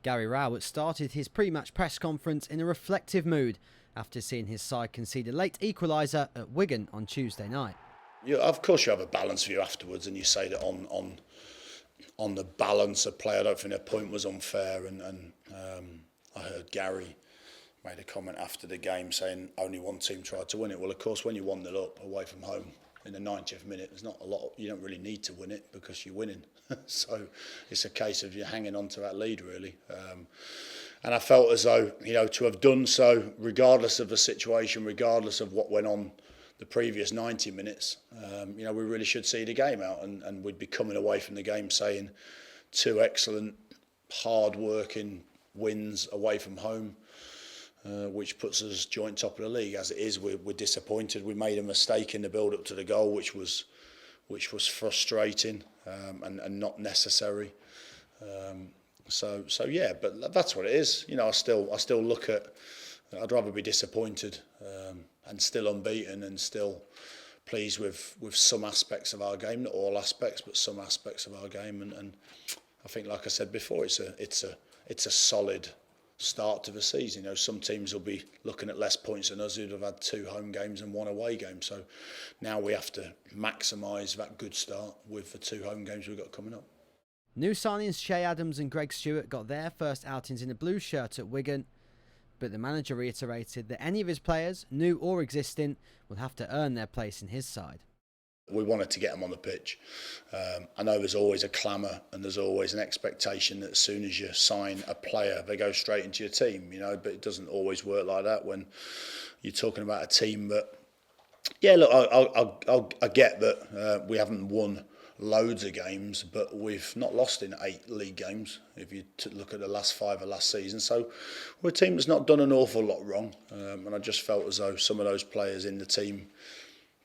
Gary Rowett started his pre-match press conference in a reflective mood after seeing his side concede a late equaliser at Wigan on Tuesday night. Of course you have a balance view afterwards and you say that on the balance of play I don't think their point was unfair and I heard Gary made a comment after the game saying only one team tried to win it. Well, of course, when you're 1-0 up away from home in the 90th minute, there's not a lot. You don't really need to win it because you're winning. So it's a case of you hanging on to that lead, really. And I felt as though, to have done so, regardless of the situation, regardless of what went on the previous 90 minutes, we really should see the game out, and we'd be coming away from the game saying 2 excellent, hard-working wins away from home. Which puts us joint top of the league. As it is, we're disappointed. We made a mistake in the build-up to the goal, which was frustrating and not necessary. So yeah, but that's what it is. I still look at. I'd rather be disappointed and still unbeaten and still pleased with some aspects of our game, not all aspects, but some aspects of our game. And I think, like I said before, it's a solid start to the season. Some teams will be looking at less points than us who'd have had 2 home games and 1 away game. So now we have to maximise that good start with the 2 home games we've got coming up. New signings Shay Adams and Greg Stewart got their first outings in a blue shirt at Wigan, but the manager reiterated that any of his players, new or existing, will have to earn their place in his side. We wanted to get them on the pitch. I know there's always a clamour and there's always an expectation that as soon as you sign a player, they go straight into your team, but it doesn't always work like that when you're talking about a team that, yeah, look, I get that we haven't won loads of games, but we've not lost in 8 league games, if you look at the last 5 of last season. So we're a team that's not done an awful lot wrong. And I just felt as though some of those players in the team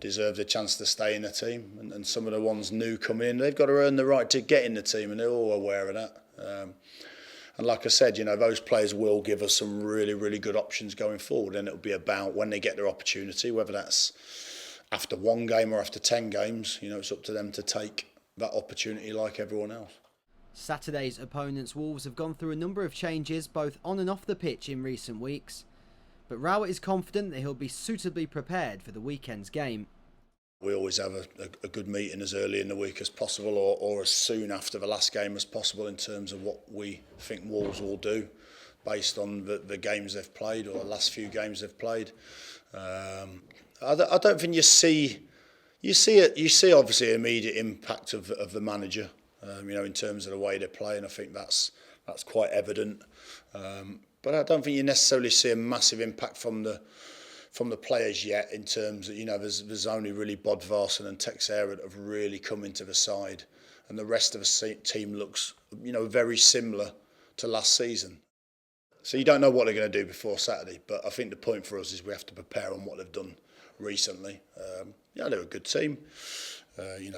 deserved a chance to stay in the team, and some of the ones new come in, they've got to earn the right to get in the team, and they're all aware of that. And like I said, those players will give us some really, really good options going forward, and it'll be about when they get their opportunity, whether that's after 1 game or after 10 games, it's up to them to take that opportunity like everyone else. Saturday's opponents, Wolves, have gone through a number of changes both on and off the pitch in recent weeks, but Rowett is confident that he'll be suitably prepared for the weekend's game. We always have a good meeting as early in the week as possible or as soon after the last game as possible in terms of what we think Wolves will do based on the games they've played or the last few games they've played. I don't think you see obviously immediate impact of the manager, in terms of the way they play, and I think that's quite evident. But I don't think you necessarily see a massive impact from the players yet, in terms of, there's only really Bodvarsson and Texera that have really come into the side, and the rest of the team looks, very similar to last season. So you don't know what they're going to do before Saturday, but I think the point for us is we have to prepare on what they've done recently. They're a good team. They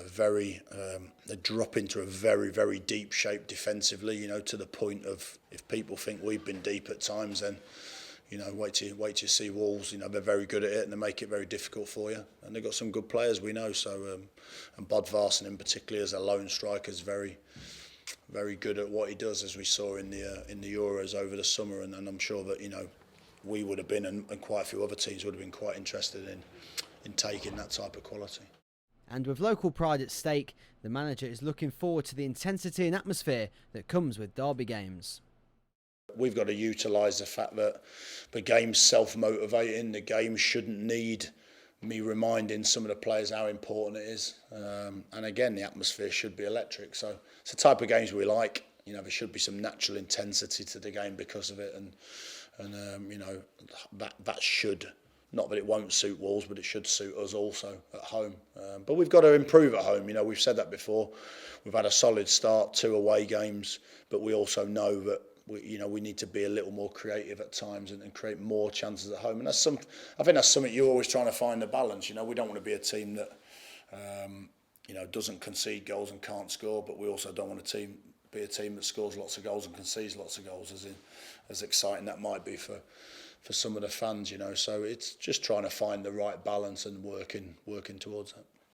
drop into a very, very deep shape defensively, to the point of, if people think we've been deep at times, then, wait till you see Wolves. They're very good at it and they make it very difficult for you. And they've got some good players, we know. So, and Bodvarsson in particular as a lone striker is very, very good at what he does, as we saw in the Euros over the summer. And I'm sure that, we would have been, and quite a few other teams would have been quite interested in taking that type of quality. And with local pride at stake, the manager is looking forward to the intensity and atmosphere that comes with derby games. We've got to utilise the fact that the game's self-motivating. The game shouldn't need me reminding some of the players how important it is. And again, the atmosphere should be electric. So it's the type of games we like. There should be some natural intensity to the game because of it. And that should, not that it won't suit Wolves, but it should suit us also at home. But we've got to improve at home. We've said that before. We've had a solid start, 2 away games, but we also know that we need to be a little more creative at times and create more chances at home. And I think that's something you're always trying to find the balance. We don't want to be a team that doesn't concede goals and can't score, but we also don't want to be a team that scores lots of goals and concedes lots of goals, as exciting that might be for some of the fans. So it's just trying to find the right balance and working towards that.